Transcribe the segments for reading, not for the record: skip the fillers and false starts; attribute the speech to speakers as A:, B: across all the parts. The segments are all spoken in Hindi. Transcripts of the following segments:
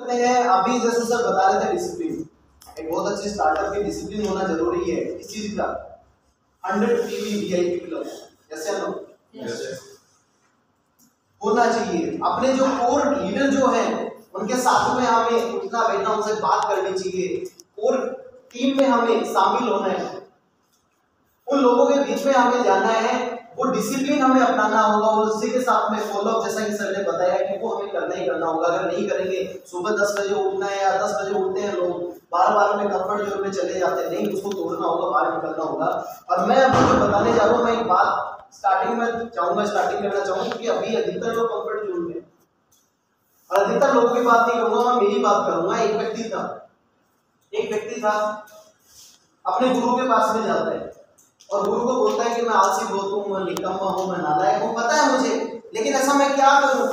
A: सकते हैं अभी जैसे सर बता रहे थे डिसिप्लिन, एक बहुत अच्छी स्टार्टअप की डिसिप्लिन होना जरूरी है। इस चीज का 100 पीवी वीआईपी क्लब ऐसे होना चाहिए। अपने जो कोर लीडर जो है उनके साथ में हमें उठना बैठना, उनसे बात करनी चाहिए। कोर टीम में हमें शामिल होना है, उन लोगों के बीच में हमें जाना है, वो डिसिप्लिन हमें अपनाना होगा और उसी के साथ में फॉलोअप, जैसा कि सर ने बताया कि वो हमें करना ही करना होगा। अगर नहीं करेंगे, सुबह 10 बजे उठना है या 10 बजे उठते हैं लोग, बार में कंफर्ट जोन में चले जाते हैं, नहीं, उसको तोड़ना होगा, बाहर निकलना होगा। और मैं अभी जो बताने जा रहा हूँ, मैं एक बात स्टार्टिंग में स्टार्टिंग करना चाहूँगा कि अभी अधिकतर लोग कंफर्ट जोन में, और अधिकतर लोगों की बात नहीं करूँगा, मैं मेरी बात करूँगा। एक व्यक्ति था अपने गुरु के पास में जाता है और गुरु को बोलता है कि मैं आलसी बहुत हूँ, मैं निकम्मा हूँ, मैं नालायक हूँ, पता है मुझे, लेकिन ऐसा मैं क्या करूँ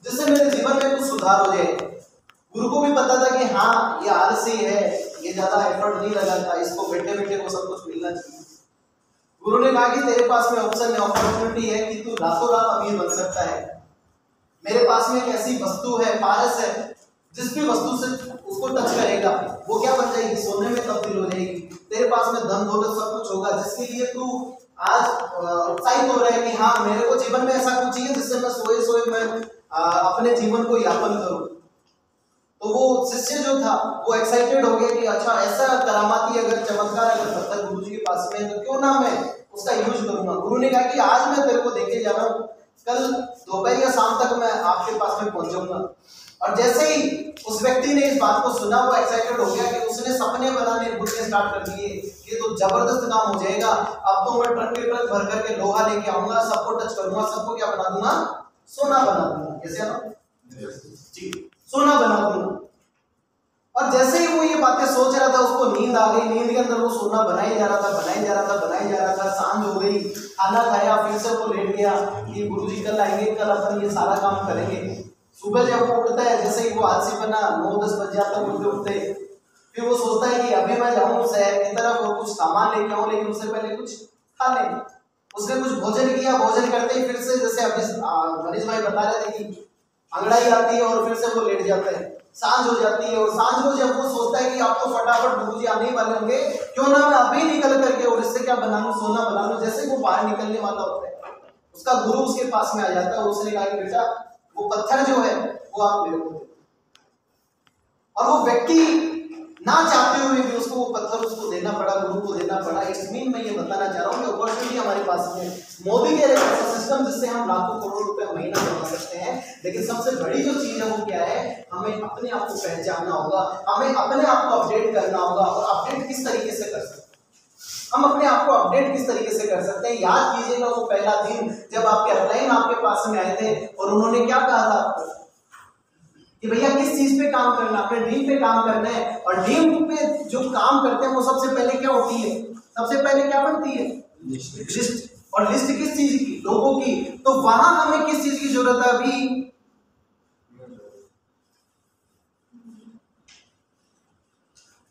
A: जिससे मेरे जीवन में कुछ सुधार हो जाए। गुरु को भी पता था कि हाँ ये आलसी है, ये ज्यादा एफर्ट नहीं लगाता, इसको बैठे बैठे को सब कुछ मिलना चाहिए। गुरु ने कहा कि तेरे पास में ऑप्शन है, अपॉर्चुनिटी है कि तू रातों रात अमीर बन सकता है। मेरे पास में एक ऐसी वस्तु है, पारस है, जिस भी वस्तु से उसको टच करेगा वो क्या बन जाएगी, सोने में तब्दील हो जाएगी। तेरे पास में धन दौलत सब कुछ होगा जिसके लिए तू आज उत्साहित हो रहा है कि हाँ मेरे को जीवन में ऐसा कुछ चाहिए जिससे मैं सोए मैं अपने जीवन को यापन करूं। तो वो शिष्य जो था वो एक्साइटेड हो गया कि अच्छा ऐसा करामाती अगर चमत्कार अगर पत्थर गुरु जी के पास में है तो क्यों ना मैं उसका यूज करूंगा। गुरु ने कहा कि आज मैं तेरे को देखे जा रहा हूँ, कल दोपहर या शाम तक मैं आपके पास में पहुंचूंगा। और जैसे ही उस व्यक्ति ने इस बात को सुना, वो एक्साइटेड हो गया कि उसने सपने बनाने बुनने स्टार्ट कर दिए कि तो जबरदस्त काम हो जाएगा। अब तो मैं ट्रक के ट्रक भर करके लोहा लेके आऊंगा, सबको टच करूंगा, सबको क्या बना दूंगा, सोना बना दूंगा। कैसे है ना जी, सोना बना दूंगा। और जैसे ही वो ये बातें सोच रहा था, उसको नींद आ गई। नींद के अंदर वो सोना बनाई जा रहा था। सांझ हो गई, खाना खाया, फिर से वो लेट गया कि गुरुजी कल आएंगे, कल अपन ये सारा काम करेंगे। सुबह जब वो उठता है, जैसे ही वो आलसी बना 9-10 बज जाता है उठते, फिर वो सोचता है कि अभी मैं जाऊँ शहर की तरफ और कुछ सामान लेके आऊँ, लेकिन उससे पहले कुछ खा लेंगे। उसने कुछ भोजन किया, भोजन करते ही फिर से जैसे अभी मनीष भाई बता रहे थे कि अंगड़ाई आती है और फिर से वो लेट जाता है। सांझ हो जाती है और सांझ को जब वो सोचता है कि अब तो फटाफट गुरुजी आने ही वाले होंगे, क्यों ना मैं अभी निकल करके और इससे क्या बना लूं, सोना बना लूं। जैसे वो बाहर निकलने वाला होता है, उसका गुरु उसके पास में आ जाता है। उसने कहा कि बेटा वो पत्थर जो है वो आप मेरे को दे। और वो व्यक्ति ना चाहते हुए भी उसको वो पत्थर उसको देना पड़ा, गुरु को देना पड़ा। इसमें मैं ये बताना चाह रहा हूँ कि अपॉर्चुनिटी हमारे पास में मोदी के ऐसा सिस्टम जिससे हम लाखों करोड़ रुपए महीना कमा सकते हैं, लेकिन सबसे बड़ी जो चीज है वो क्या है, हमें अपने आप को पहचानना होगा, हमें अपने आप को अपडेट करना होगा। और अपडेट किस तरीके से कर सकते हैं, हम अपने आप को अपडेट किस तरीके से कर सकते हैं। याद कीजिएगा वो पहला दिन जब आपके अपलाइन आपके पास में आए थे और उन्होंने क्या कहा था आपको कि भैया किस चीज पे काम करना, अपने ड्रीम पे काम करना है। और ड्रीम पे जो काम करते हैं वो सबसे पहले क्या होती है, सबसे पहले क्या बनती है, लिस्ट। और लिस्ट किस चीज की, लोगों की। तो वहां हमें किस चीज की जरूरत है अभी,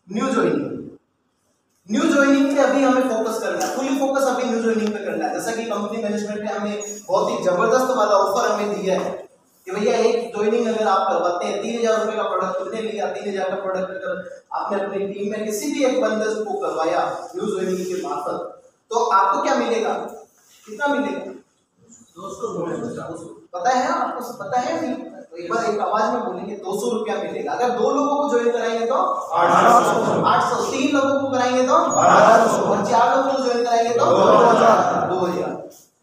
A: न्यू ज्वाइनिंग। न्यू ज्वाइनिंग पे अभी हमें फोकस करना है, फुली फोकस अभी न्यू ज्वाइनिंग पे करना है। जैसा कि कंपनी मैनेजमेंट ने हमें बहुत ही जबरदस्त वाला ऑफर हमें दिया है कि भैया एक ज्वाइनिंग अगर आप करवाते हैं 3000 रुपए का प्रोडक्ट तुमने लिया, 3000 का प्रोडक्ट अगर आपने अपनी टीम में किसी भी एक बंदे को करवाया न्यू ज्वाइनिंग के मार्फत, तो आपको क्या मिलेगा, कितना मिलेगा, 200। पता है आपको, पता है नहीं, तो एक बार एक आवाज में बोलेंगे 200 रुपया मिलेगा। अगर 2 लोगों को ज्वाइन कराएंगे तो 800, 3 लोगों को कराएंगे तो 1200 और 4 लोगों को ज्वाइन कराएंगे तो 2000।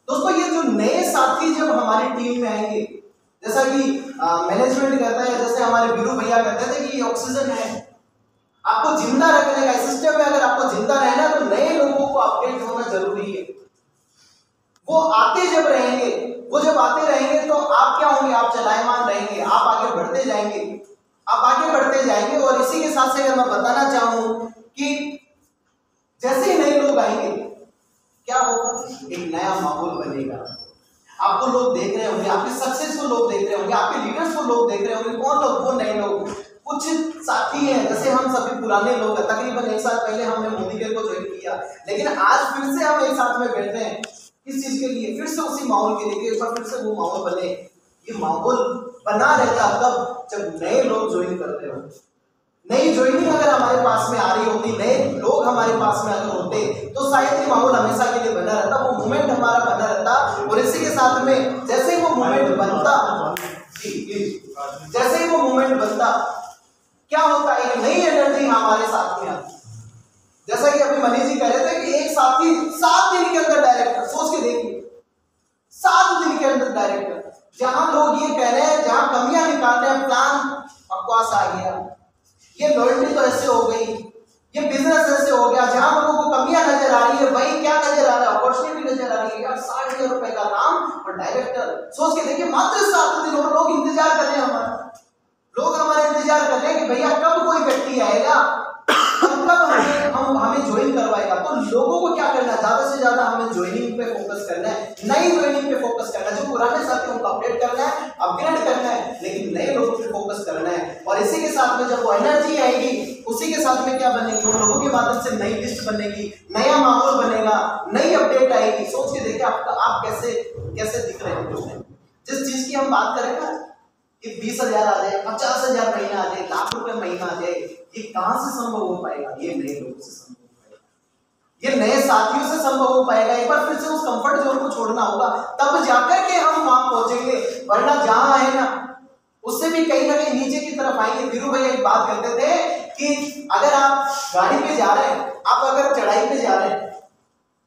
A: दोस्तों ये जो नए साथी जब हमारी टीम में आएंगे, जैसा कि मैनेजमेंट कहता है, जैसे हमारे वीरू भैया कहते थे कि ये ऑक्सीजन है, आपको जिंदा रखने का सिस्टम है। अगर आपको जिंदा रहना है तो नए लोगों को अपडेट होना जरूरी है। वो आते जब रहेंगे, वो जब आते रहेंगे तो आप क्या होंगे, आप चलायमान रहेंगे, आप आगे बढ़ते जाएंगे, आप आगे बढ़ते जाएंगे। और इसी के साथ से अगर मैं बताना चाहूं कि जैसे ही नए लोग आएंगे क्या होगा, एक नया माहौल बनेगा। आपको लोग देख रहे होंगे, आपके सक्सेस को लोग देख रहे होंगे, आपके लीडर्स को लोग देख रहे होंगे। कौन लोग, वो नए लोग। कुछ साथी हैं, जैसे हम सभी पुराने लोग हैं, तकरीबन 1 साल पहले हमने मोदी के को ज्वाइन किया, लेकिन आज फिर से हम एक साथ में बैठे हैं। किस चीज के लिए, फिर से उसी माहौल के लिए, एक बार फिर से वो माहौल बने ये माहौल बना रहता तब जब नए लोग ज्वाइन करते हो। नई ज्वाइनिंग अगर हमारे पास में आ रही होती, नए लोग हमारे पास में अगर होते, तो शायद ये माहौल हमेशा के लिए बना रहता, वो मूवमेंट हमारा बना रहता। और इसी के साथ में जैसे ही वो मूवमेंट बनता, जैसे ही वो मूवमेंट बनता, क्या होता है, एक नई एनर्जी हमारे साथ में आती। जैसा कि अभी मनीष जी कह रहे थे कि एक साथी 7 दिन के अंदर डायरेक्टर, सोच के देखिए 7 दिन के अंदर डायरेक्टर, जहां लोग ये कह रहे हैं, जहां कमियां निकाल रहे हैं, प्लान बकवास आ गया, ये लॉयल्टी तो ऐसे हो गई, ये बिजनेस ऐसे हो गया, जहां लोगों को कमियां नजर आ रही है, वही क्या नजर आ रहा है, अपॉर्चुनिटी नजर आ रही है। यार 60,000 रुपए का काम और डायरेक्टर, सोच के देखिए मात्र 7 दिन, और लोग इंतजार कर रहे हैं हमारा, लोग हमारे इंतजार कर रहे हैं कि भैया कब कोई व्यक्ति आएगा, कब हमें ज्वाइन करवाएगा। तो लोगों को क्या करना है, ज्यादा से ज्यादा हमें ज्वाइनिंग पे फोकस करना है, नई ज्वाइनिंग पे फोकस करना है। जो पुराने साथियों को अपडेट करना है, अपग्रेड करना है, लेकिन नए लोगों पे फोकस करना है। और इसी के साथ में जब वो एनर्जी आएगी, उसी के साथ में क्या बनेगी, उन लोगों के माध्यम से नई लिस्ट बनेगी, नया माहौल बनेगा, नई अपडेट आएगी। सोच के देखिए आप कैसे कैसे दिख रहे हैं। कुछ नहीं, जिस चीज की हम बात करें ना कि 20,000 आ जाए, 50,000 महीना आ जाए, लाख रुपए महीना आ जाए, ये कहां से संभव हो पाएगा, ये नए लोगों से संभव हो पाएगा, ये नए साथियों से संभव हो पाएगा। एक बार फिर से उस कंफर्ट जोन को छोड़ना होगा, तब जाकर के हम वहां पहुंचेंगे, वरना जहां है ना उससे भी कहीं ना कहीं नीचे की तरफ आएंगे। वीरू भैया एक बात करते थे कि अगर आप गाड़ी पे जा रहे हैं, आप अगर चढ़ाई पे जा रहे हैं,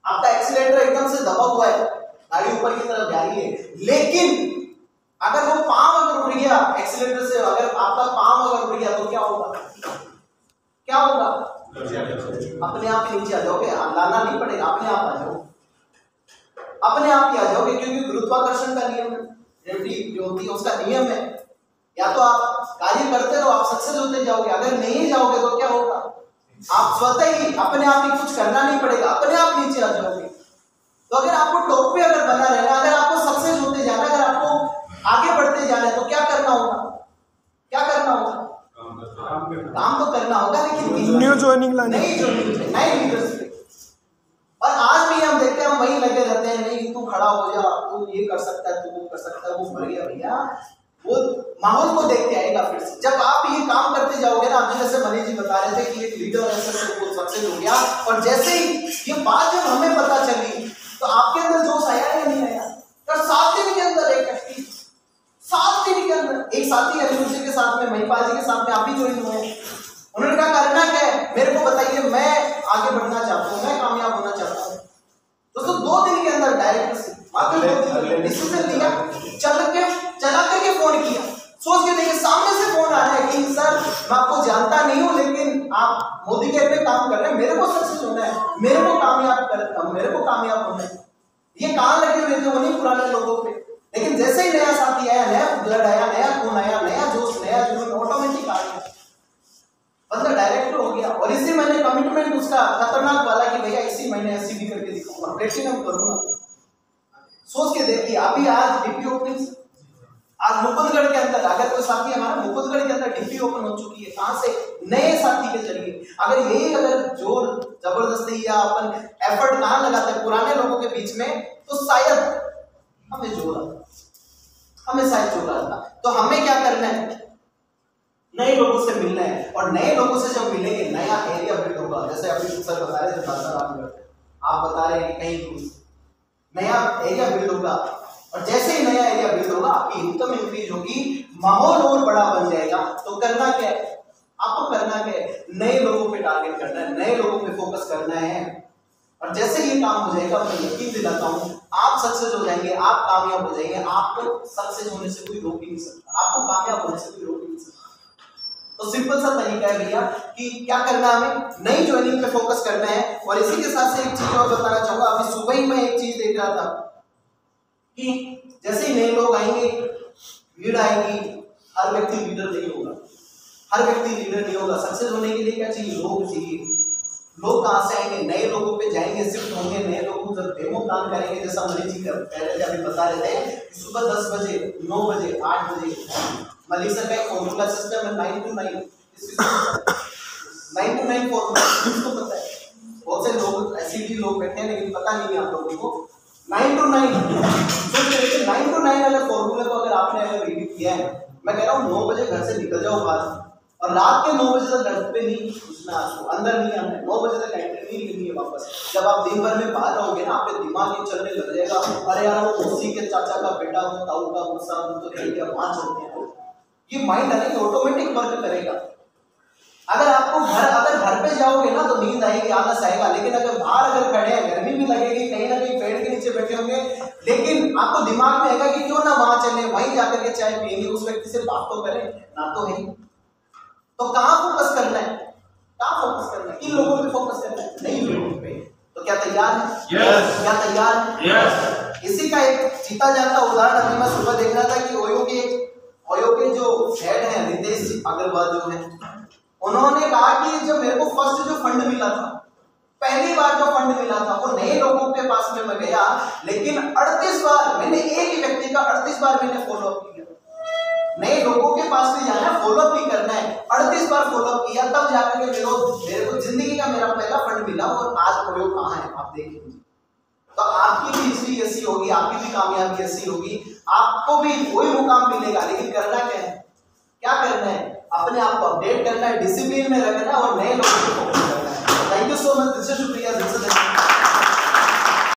A: आपका एक्सीलेटर एकदम से दबा हुआ है, गाड़ी ऊपर की तरफ जा रही है, लेकिन अगर वो पांव अगर उड़ गया एक्सीलेटर से, अगर आपका पांव अगर उड़ गया तो क्या होगा, क्या होगा, अपने आप ही नीचे आ जाओगे, लाना नहीं पड़ेगा, अपने आप आ जाओ, अपने आप ही आ जाओगे, क्योंकि गुरुत्वाकर्षण का नियम है, ग्रेविटी जो होती है उसका नियम है। या तो आप कार्य करते रहो, आप सक्सेस होते जाओगे, अगर नहीं जाओगे तो क्या होगा, आप स्वतः ही अपने आप ही कुछ करना नहीं पड़ेगा, अपने आप नीचे आ जाओगे। तो अगर आपको टॉप पे अगर बना रहना, अगर आपको सक्सेस होते जाना, अगर आपको आगे बढ़ते जाना है, तो क्या करना होगा, क्या करना होगा, काम तो करना होगा, लेकिन
B: न्यू ज्वाइनिंग लानी,
A: नई ज्वाइनिंग, नई लीडरशिप। और आज भी हम देखते हैं, हम वहीं लगे रहते हैं, नहीं तू खड़ा हो जा, तू ये कर सकता है, तू वो कर सकता है, वो मर गया भैया, वो माहौल को देख के आएगा फिर से। जब आप ये काम करते जाओगे ना, अभी जैसे मनीष जी बता रहे थे कि एक लीडर ऐसे वो सक्सेस हो गया, और जैसे ही ये बात जब हमें पता चली, तो आपके अंदर जोश आया या नहीं आया। तो 7 दिन के अंदर एक व्यक्ति, 7 दिन के अंदर एक साथी अनिरुद्ध जी के साथ में, महिपाल जी के साथ में आप ही ज्वाइन हुए, उन्होंने कहा करना क्या है, मेरे को बताइए, मैं आगे बढ़ना चाहता हूँ, मैं कामयाब होना चाहता हूँ। दोस्तों 2 दिन के अंदर डायरेक्ट डिसीजन लिया, चला करके फोन किया, सोच के देखिए सामने से फोन आ रहा है कि सर मैं आपको जानता नहीं हूँ, लेकिन आप मोदी के पे काम कर रहे हैं, मेरे को सक्सेस होना है, मेरे को कामयाब होना है। ये कहाँ लगे हुए थे, उन्हीं पुराने लोगों पे। लेकिन जैसे ही नया साथी आया, नया ब्लड आया, नया खून आया, नया जोश, नया जुनून ऑटोमेटिक आ गया, बंदा डायरेक्टर हो गया। और इसी महीने कमिटमेंट उसका खतरनाक वाला कि भैया इसी महीने एससीबी करके दिखाऊंगा, प्लेटिनम करूंगा। सोच के देखिए, अभी आज डीपी ओपनिंग, आज मुकुंदगढ़ के अंदर अगर कोई साथी हमारा मुकुंदगढ़ के अंदर डीपी ओपन हो चुकी है, कहां से, नए साथी के जरिए। अगर यही अगर जोर जबरदस्ती या अपन एफर्ट कहां लगाते हैं पुराने लोगों के बीच में, तो शायद हमें जोर आता। तो हमें क्या करना है, नए लोगों से मिलना है, और नए लोगों से जब मिलेंगे नया एरिया बिल्ड होगा। जैसे अभी सर बता रहे थे, आप बता रहे हैं कि कहीं नया एरिया बिल्ड होगा, और जैसे ही नया एरिया बिल्ड होगा आपकी इनकम इंक्रीज होगी, माहौल और बड़ा बन जाएगा। तो करना क्या है, आपको करना क्या है, नए लोगों पे टारगेट करना है, नए लोगों पे फोकस करना है। और जैसे ये काम हो जाएगा, मैं यकीन दिलाता हूं आप सक्सेस हो जाएंगे, आप कामयाब हो जाएंगे। आपको सक्सेस होने से कोई रोक ही नहीं सकता, आपको कामयाब होने से कोई रोक ही नहीं सकता। तो सिंपल सा तरीका है भैया कि क्या करना है, हमें नई ज्वाइनिंग पे फोकस करना है। और इसी के साथ से एक चीज और बताना चाहूंगा, अभी सुबह ही मैं एक चीज देख रहा था कि जैसे ही नए लोग आएंगे, भीड़ आएगी, हर व्यक्ति लीडर नहीं होगा, हर व्यक्ति लीडर नहीं होगा। सक्सेस होने के लिए क्या चाहिए, लोग चाहिए। लोग कहां से आएंगे, नए लोगों पे जाएंगे, शिफ्ट होंगे, नए लोगों जब डेमो काम करेंगे, जैसा मनीष जी पहले जब बता रहे थे कि सुबह 10 बजे, 9 बजे, 8 बजे, मलिक सर का एक फॉर्मूला सिस्टम है 9 to 9, 9 to 9 फॉर्मूला, किसको पता है? बहुत से लोग ऐसे भी लोग बैठे हैं, लेकिन पता नहीं है आप लोगों को 9 to 9 9 to 9 वाले फॉर्मूले को अगर आपने अगर रीड किया है, मैं कह रहा हूँ 9 बजे घर से निकल जाओ बाहर और रात के 9 बजे तक घर पे नहीं घुसना, आपको अंदर नहीं आना है, 9 बजे तक एंट्री नहीं करनी है वापस। जब आप दिन भर में बाहर रहोगे ना, आपके दिमाग ये चलने लग जाएगा, अरे यार वो उसी के चाचा का बेटा, वो ताऊ का गुस्सा, वो तो कह दिया 5 होते हैं। ये माइंड है ना, ऑटोमेटिक वर्क करेगा। अगर घर पे जाओगे ना तो नींद आएगी, आलस आएगा, लेकिन अगर बाहर अगर खड़े हैं, गर्मी भी लगेगी, कहीं ना कहीं पेड़ के नीचे बैठे होंगे, लेकिन आपको दिमाग में आएगा कि क्यों ना वहां चले, वहीं जाकर के चाय पियेंगे, उस व्यक्ति से बात तो करें ना, तो है। तो कहाँ फोकस करना है, कहाँ फोकस करना है, किन लोगों पे फोकस करना है, नहीं लोगों पे। तो क्या तैयार है?
B: yes.
A: क्या तैयार है?
B: yes.
A: इसी का एक जीता जाता उदाहरण अभी मैं सुबह देख रहा था कि ओयो के जो हेड हैं रितेश अग्रवाल जो है, उन्होंने कहा कि जब मेरे को फर्स्ट जो फंड मिला था, पहली बार जो फंड मिला था, वो नए लोगों के पास में मैं गया, लेकिन 38 बार मैंने एक ही व्यक्ति का 38 बार मैंने फॉलो अप किया। नए लोगों के पास में जाना है, फॉलो अप भी करना है, 38 बार फॉलो अप किया, तब जाकर के मेरे को जिंदगी का मेरा पहला फंड मिला। और आज ओयो कहाँ है आप देख लीजिए। तो आपकी भी हिस्ट्री ऐसी होगी, आपकी भी कामयाबी ऐसी होगी, आपको भी वही मुकाम मिलेगा, लेकिन करना क्या है, क्या करना है, अपने आप को अपडेट करना है, डिसिप्लिन में रखना है और नए लोगों को फोकस करना है। Thank you so much, this is शुक्रिया।